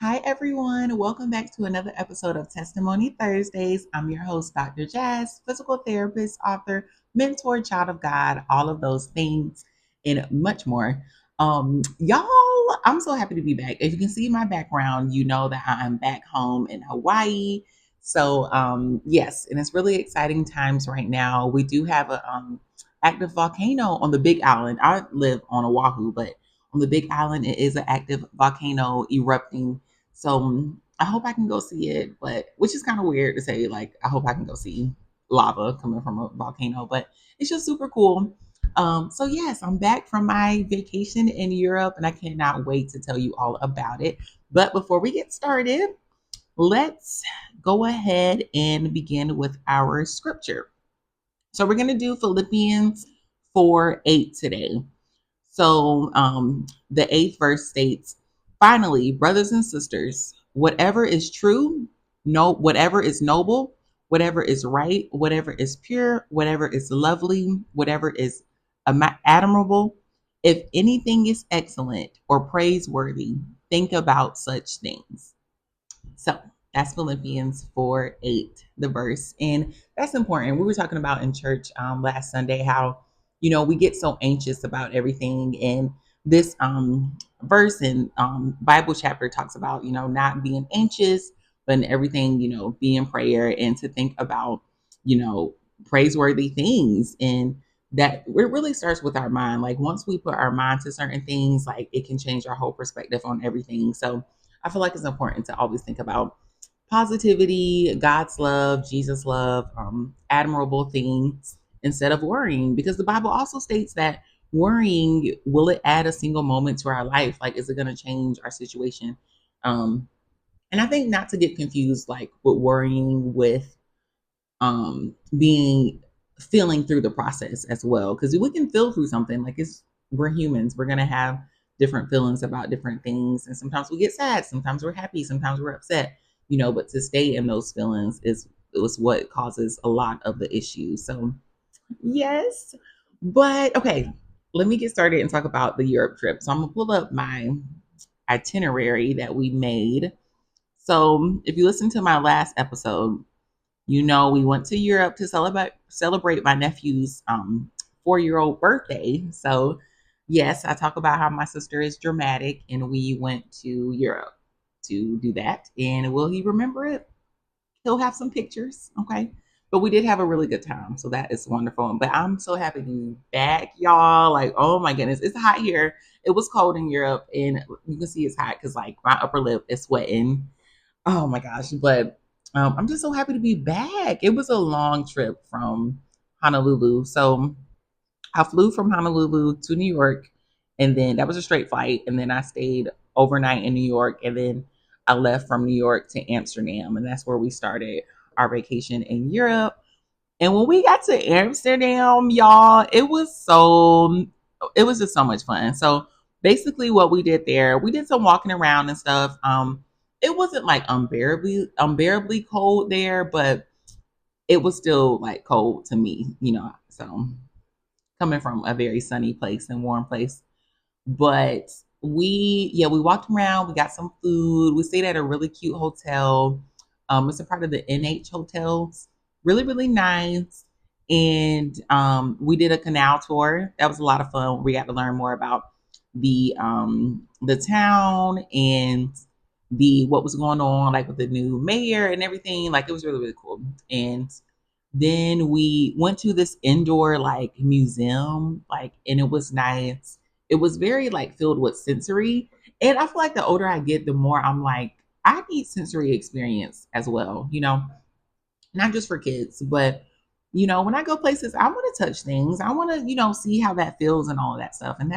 Hi, everyone. Welcome back to another episode of Testimony Thursdays. I'm your host, Dr. Jazz, physical therapist, author, mentor, child of God, all of those things and much more. Y'all, I'm so happy to be back. If you can see my background, you know that I'm back home in Hawaii. Yes, and it's really exciting times right now. We do have a active volcano on the Big Island. I live on Oahu, but on the Big Island, it is an active volcano erupting, so I hope I can go see it, but which is kind of weird to say, like, I hope I can go see lava coming from a volcano, but it's just super cool. So yes, I'm back from my vacation in Europe and I cannot wait to tell you all about it. But before we get started, let's go ahead and begin with our scripture. So we're going to do Philippians 4:8 today. The eighth verse states, finally, brothers and sisters, whatever is true, whatever is noble, whatever is right, whatever is pure, whatever is lovely, whatever is admirable, if anything is excellent or praiseworthy, think about such things. So that's Philippians 4:8, the verse. And that's important. We were talking about in church last Sunday how, we get so anxious about everything. And this verse and Bible chapter talks about, not being anxious, but in everything, be in prayer and to think about, you know, praiseworthy things. And that it really starts with our mind. Like once we put our mind to certain things, like it can change our whole perspective on everything. So I feel like it's important to always think about positivity, God's love, Jesus' love, admirable things instead of worrying, because the Bible also states that worrying, will it add a single moment to our life? Like, is it going to change our situation? And I think not to get confused, like with worrying with being feeling through the process as well, because we can feel through something. Like we're humans, we're gonna have different feelings about different things, and sometimes we get sad, sometimes we're happy, sometimes we're upset, but to stay in those feelings is what causes a lot of the issues. So yes, but okay, let me get started and talk about the Europe trip. So I'm gonna pull up my itinerary that we made. So if you listen to my last episode, we went to Europe to celebrate my nephew's 4-year-old birthday. So yes, I talk about how my sister is dramatic, and we went to Europe to do that. And will he remember it? He'll have some pictures, okay? But we did have a really good time, so that is wonderful. But I'm so happy to be back, y'all. Like, oh my goodness, it's hot here. It was cold in Europe, and you can see it's hot because like my upper lip is sweating. Oh my gosh. But I'm just so happy to be back. It was a long trip from Honolulu. So I flew from Honolulu to New York, and then that was a straight flight. And then I stayed overnight in New York, and then I left from New York to Amsterdam. And that's where we started our vacation in Europe. And when we got to Amsterdam, y'all, it was just so much fun. So basically what we did there, we did some walking around and stuff. It wasn't like unbearably cold there, but it was still like cold to me. So coming from a very sunny place and warm place. But we walked around, we got some food, we stayed at a really cute hotel. It's a part of the NH hotels, really, really nice. And we did a canal tour. That was a lot of fun. We got to learn more about the town and the what was going on, like with the new mayor and everything. Like it was really, really cool. And then we went to this indoor like museum, like, and it was nice. It was very like filled with sensory. And I feel like the older I get, the more I'm like, I need sensory experience as well, not just for kids, but when I go places, I want to touch things. I want to, see how that feels and all of that stuff. And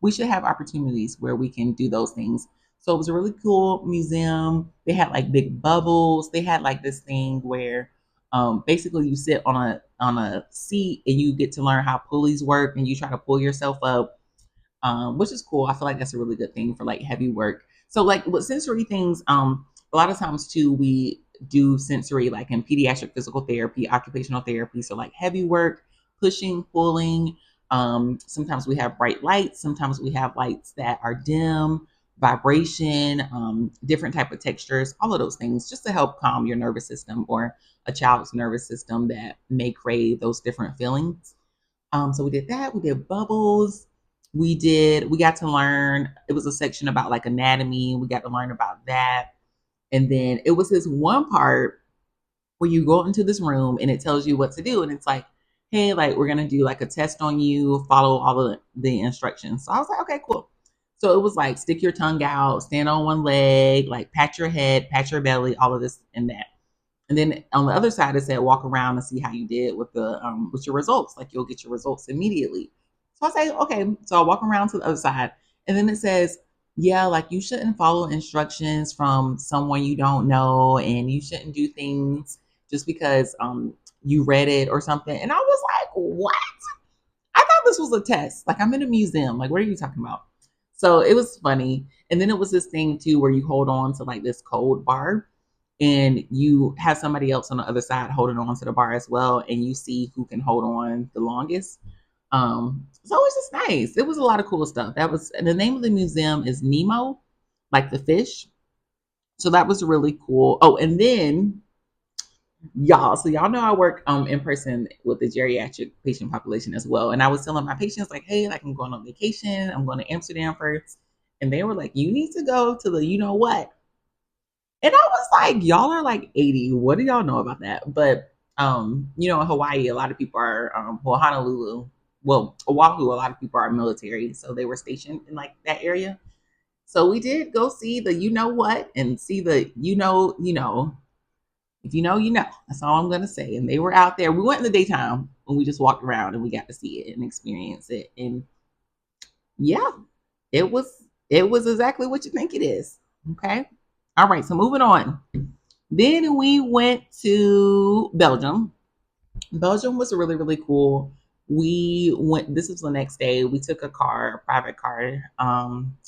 we should have opportunities where we can do those things. So it was a really cool museum. They had like big bubbles. They had like this thing where basically you sit on a seat and you get to learn how pulleys work and you try to pull yourself up, which is cool. I feel like that's a really good thing for like heavy work. So like with sensory things, a lot of times too, we do sensory like in pediatric physical therapy, occupational therapy. So like heavy work, pushing, pulling. Sometimes we have bright lights. Sometimes we have lights that are dim. vibration, different type of textures, all of those things, just to help calm your nervous system or a child's nervous system that may crave those different feelings. So we did that. We did bubbles. We got to learn, it was a section about like anatomy. We got to learn about that. And then it was this one part where you go into this room and it tells you what to do. And it's like, hey, like we're gonna do like a test on you, follow all of the instructions. So I was like, okay, cool. So it was like stick your tongue out, stand on one leg, like pat your head, pat your belly, all of this and that. And then on the other side, it said walk around and see how you did with your results. Like you'll get your results immediately. So I say, okay. So I walk around to the other side, and then it says, yeah, like you shouldn't follow instructions from someone you don't know, and you shouldn't do things just because you read it or something. And I was like, what? I thought this was a test. Like I'm in a museum. Like what are you talking about? So it was funny. And then it was this thing too where you hold on to like this cold bar and you have somebody else on the other side holding on to the bar as well, and you see who can hold on the longest. So it was just nice. It was a lot of cool stuff. That was, and the name of the museum is Nemo, like the fish. So that was really cool. Oh, and then y'all, so y'all know I work in person with the geriatric patient population as well. And I was telling my patients like, hey, like I'm going on vacation. I'm going to Amsterdam first. And they were like, you need to go to the you know what. And I was like, y'all are like 80. What do y'all know about that? But in Hawaii, a lot of people are well, Honolulu, well, Oahu, a lot of people are military. So they were stationed in like that area. So we did go see the you know what and see the if you know, you know. That's all I'm gonna say. And they were out there. We went in the daytime and we just walked around and we got to see it and experience it. And yeah, it was exactly what you think it is. Okay. All right, so moving on. Then we went to Belgium. Belgium was really, really cool. We went, this was the next day. We took a private car,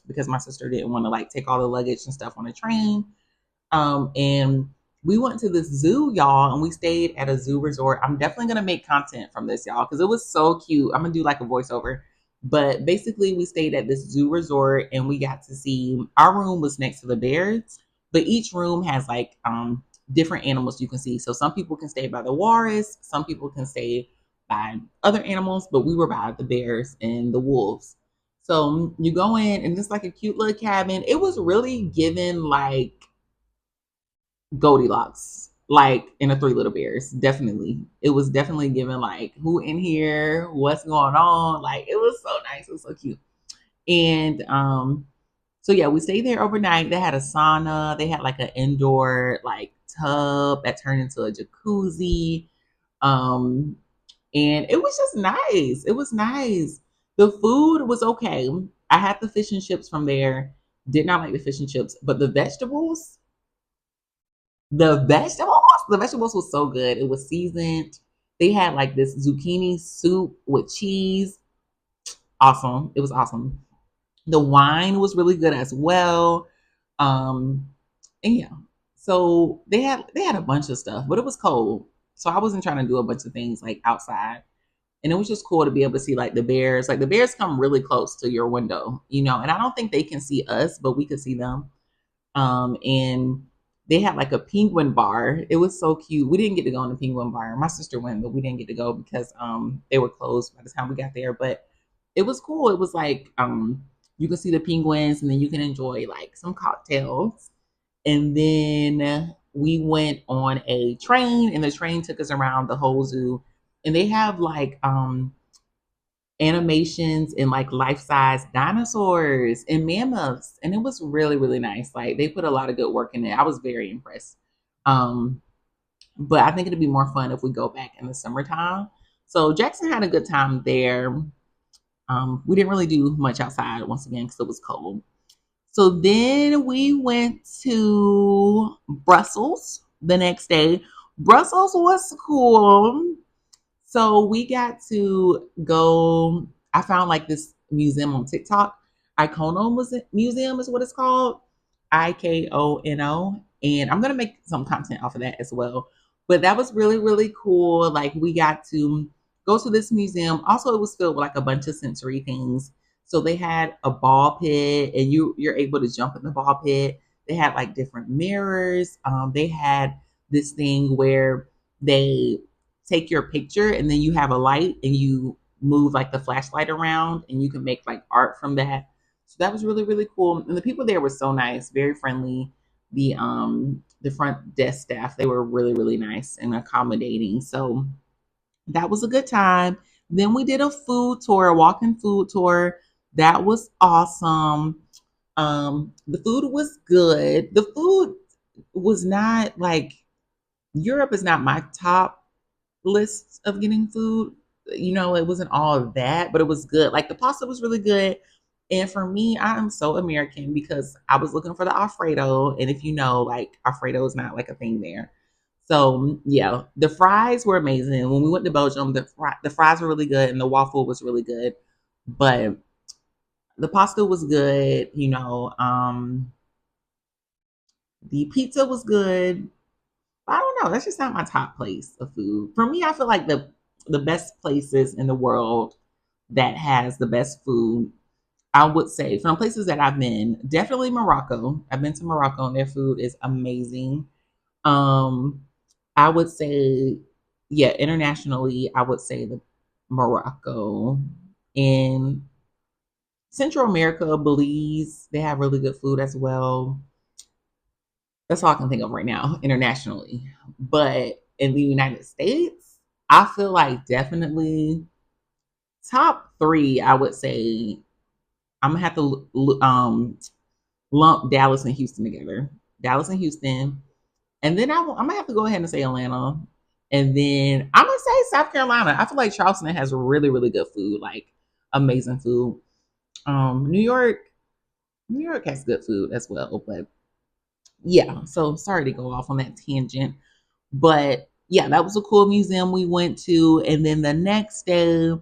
because my sister didn't want to like take all the luggage and stuff on the train. And we went to this zoo, y'all, and we stayed at a zoo resort. I'm definitely gonna make content from this, y'all, because it was so cute. I'm gonna do like a voiceover. But basically, we stayed at this zoo resort and we got to see, our room was next to the bears, but each room has like different animals you can see. So some people can stay by the walrus, some people can stay by other animals, but we were by the bears and the wolves. So you go in and it's like a cute little cabin. It was really given like Goldilocks, like in the Three Little Bears. Definitely, it was definitely given like who in here, what's going on. Like it was so nice, it was so cute. And so yeah, we stayed there overnight. They had a sauna. They had like an indoor like tub that turned into a jacuzzi. Um, and it was just nice. It was nice. The food was okay. I had the fish and chips from there. Did not like the fish and chips, but the vegetables was so good. It was seasoned. They had like this zucchini soup with cheese. Awesome. It was awesome. The wine was really good as well. Um, and yeah, so they had a bunch of stuff, but it was cold, so I wasn't trying to do a bunch of things like outside. And it was just cool to be able to see like the bears. Like the bears come really close to your window. And I don't think they can see us, but we could see them. And they had like a penguin bar. It was so cute. We didn't get to go in the penguin bar. My sister went, but we didn't get to go because they were closed by the time we got there. But it was cool. It was like you can see the penguins and then you can enjoy like some cocktails. And then we went on a train and the train took us around the whole zoo. And they have like animations and like life-size dinosaurs and mammoths, and it was really, really nice. Like they put a lot of good work in it. I was very impressed. um but I think it'd be more fun if we go back in the summertime. So Jackson had a good time there. We didn't really do much outside once again because it was cold. So then we went to Brussels the next day. Brussels was cool. So we got to go. I found like this museum on TikTok. Museum is what it's called. Ikono. And I'm gonna make some content off of that as well. But that was really, really cool. Like we got to go to this museum. Also, it was filled with like a bunch of sensory things. So they had a ball pit, and you're able to jump in the ball pit. They had like different mirrors. They had this thing where they take your picture, and then you have a light, and you move like the flashlight around, and you can make like art from that. So that was really really cool. And the people there were so nice, very friendly. The front desk staff, they were really really nice and accommodating. So that was a good time. Then we did a food tour, a walking food tour. That was awesome. The food was good. The food was not like, Europe is not my top list of getting food. It wasn't all of that, but it was good. Like the pasta was really good. And for me, I am so American because I was looking for the Alfredo. And if you know, like Alfredo is not like a thing there. So yeah, the fries were amazing. When we went to Belgium, the fries were really good and the waffle was really good. But the pasta was good. The pizza was good. I don't know. That's just not my top place of food. For me, I feel like the best places in the world that has the best food, I would say from places that I've been, definitely Morocco. I've been to Morocco and their food is amazing. Um, I would say, yeah, internationally, I would say the Morocco. In Central America, Belize, they have really good food as well. That's all I can think of right now internationally. But in the United States, I feel like definitely top three. I would say I'm gonna have to lump Dallas and Houston together. Dallas and Houston, and then I'm gonna have to go ahead and say Atlanta, and then I'm gonna say South Carolina. I feel like Charleston has really really good food, like amazing food. New York, New York has good food as well, but yeah. So sorry to go off on that tangent. But yeah, that was a cool museum we went to. And then the next day,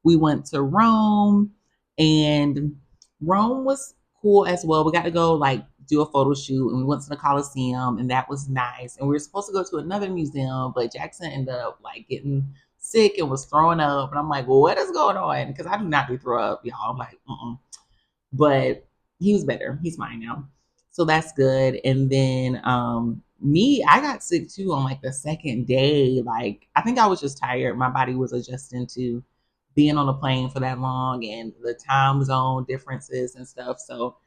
we went to Rome, and Rome was cool as well. We got to go like do a photo shoot, and we went to the Colosseum, and that was nice. And we were supposed to go to another museum, but Jackson ended up like getting sick and was throwing up. And I'm like, well, what is going on? Because I do not do throw up, y'all. I'm like, but he was better. He's fine now. So that's good. And then me, I got sick too on like the second day. Like I think I was just tired. My body was adjusting to being on a plane for that long and the time zone differences and stuff. So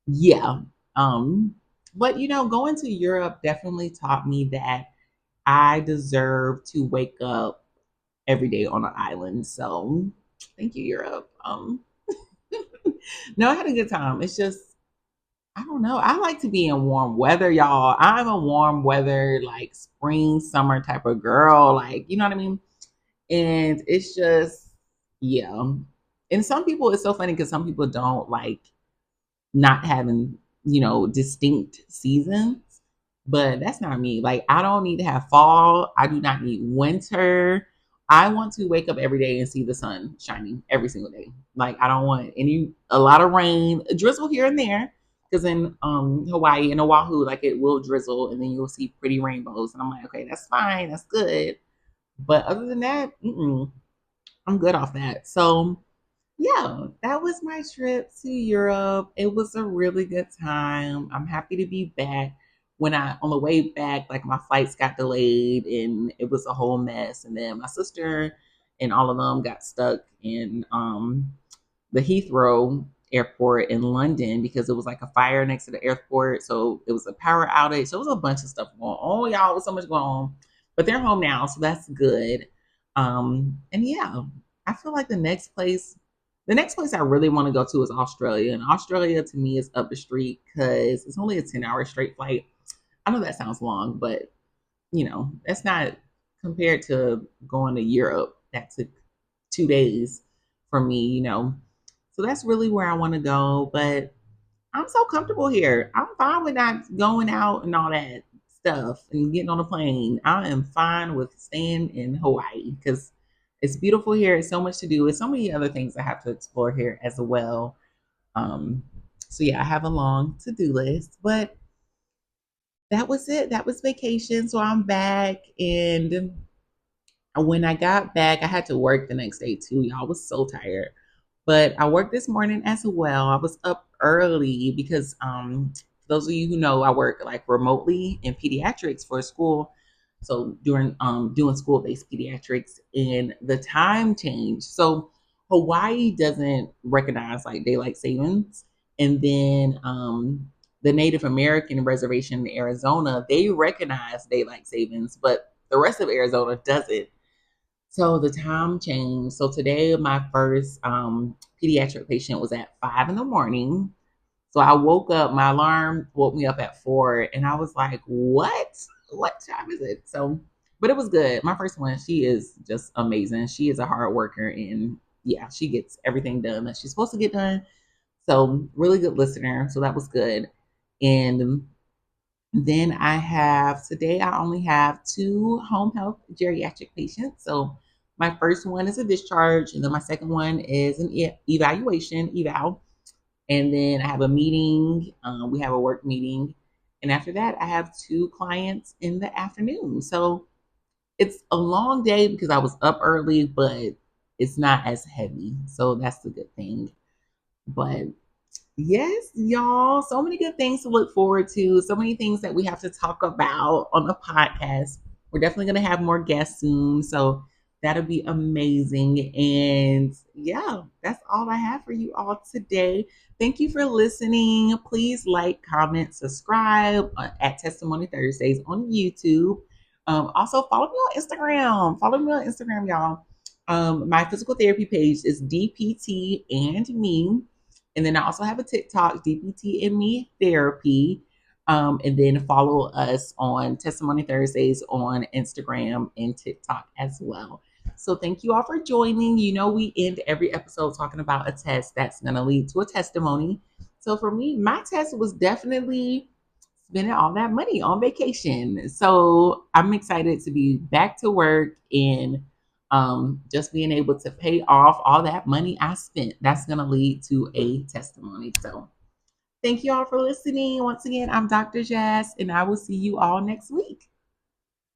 yeah. Um but going to Europe definitely taught me that I deserve to wake up every day on an island. So thank you, Europe. No, I had a good time. It's just I don't know. I like to be in warm weather, y'all. I'm a warm weather, like spring, summer type of girl. Like, you know what I mean? And it's just, yeah. And some people, it's so funny because some people don't like not having, distinct seasons. But that's not me. Like, I don't need to have fall. I do not need winter. I want to wake up every day and see the sun shining every single day. Like, I don't want a lot of rain, a drizzle here and there. Because in Hawaii and Oahu, like it will drizzle and then you'll see pretty rainbows. And I'm like, okay, that's fine. That's good. But other than that, I'm good off that. So yeah, that was my trip to Europe. It was a really good time. I'm happy to be back. On the way back, like my flights got delayed and it was a whole mess. And then my sister and all of them got stuck in the Heathrow airport in London because it was like a fire next to the airport. So it was a power outage. So it was a bunch of stuff going on. Y'all, it was so much going on. But they're home now, so that's good. And yeah, I feel like the next place I really want to go to is Australia. And Australia to me is up the street because it's only a 10-hour straight flight. I know that sounds long, but that's not compared to going to Europe. That took 2 days for me. So that's really where I want to go. But I'm so comfortable here. I'm fine with not going out and all that stuff and getting on a plane. I am fine with staying in Hawaii because it's beautiful here. It's so much to do. It's so many other things I have to explore here as well. Um, so yeah, I have a long to-do list, but that was it. That was vacation. So I'm back, and when I got back, I had to work the next day too. Y'all, was so tired. But I worked this morning as well. I was up early because for those of you who know, I work like remotely in pediatrics for a school. So during doing school-based pediatrics, and the time change. So Hawaii doesn't recognize like daylight savings, and then the Native American reservation in Arizona, they recognize daylight savings, but the rest of Arizona doesn't. So the time changed. So today, my first pediatric patient was at 5 in the morning. So I woke up, my alarm woke me up at 4, and I was like, what? What time is it? So, but it was good. My first one, she is just amazing. She is a hard worker, and yeah, she gets everything done that she's supposed to get done. So, really good listener. So that was good. And then I have today, I only have two home health geriatric patients. So my first one is a discharge, and then my second one is an evaluation, eval. And then I have a meeting. We have a work meeting. And after that, I have two clients in the afternoon. So it's a long day because I was up early, but it's not as heavy. So that's the good thing. But yes, y'all. So many good things to look forward to. So many things that we have to talk about on the podcast. We're definitely going to have more guests soon. So that'll be amazing. And yeah, that's all I have for you all today. Thank you for listening. Please like, comment, subscribe at Testimony Thursdays on YouTube. Also, follow me on Instagram. Follow me on Instagram, y'all. My physical therapy page is DPT and me. And then I also have a TikTok, DPT and Me Therapy. And then follow us on Testimony Thursdays on Instagram and TikTok as well. So thank you all for joining. You know, we end every episode talking about a test that's going to lead to a testimony. So for me, my test was definitely spending all that money on vacation. So I'm excited to be back to work and just being able to pay off all that money I spent. That's going to lead to a testimony. So thank you all for listening. Once again, I'm Dr. Jazz, and I will see you all next week.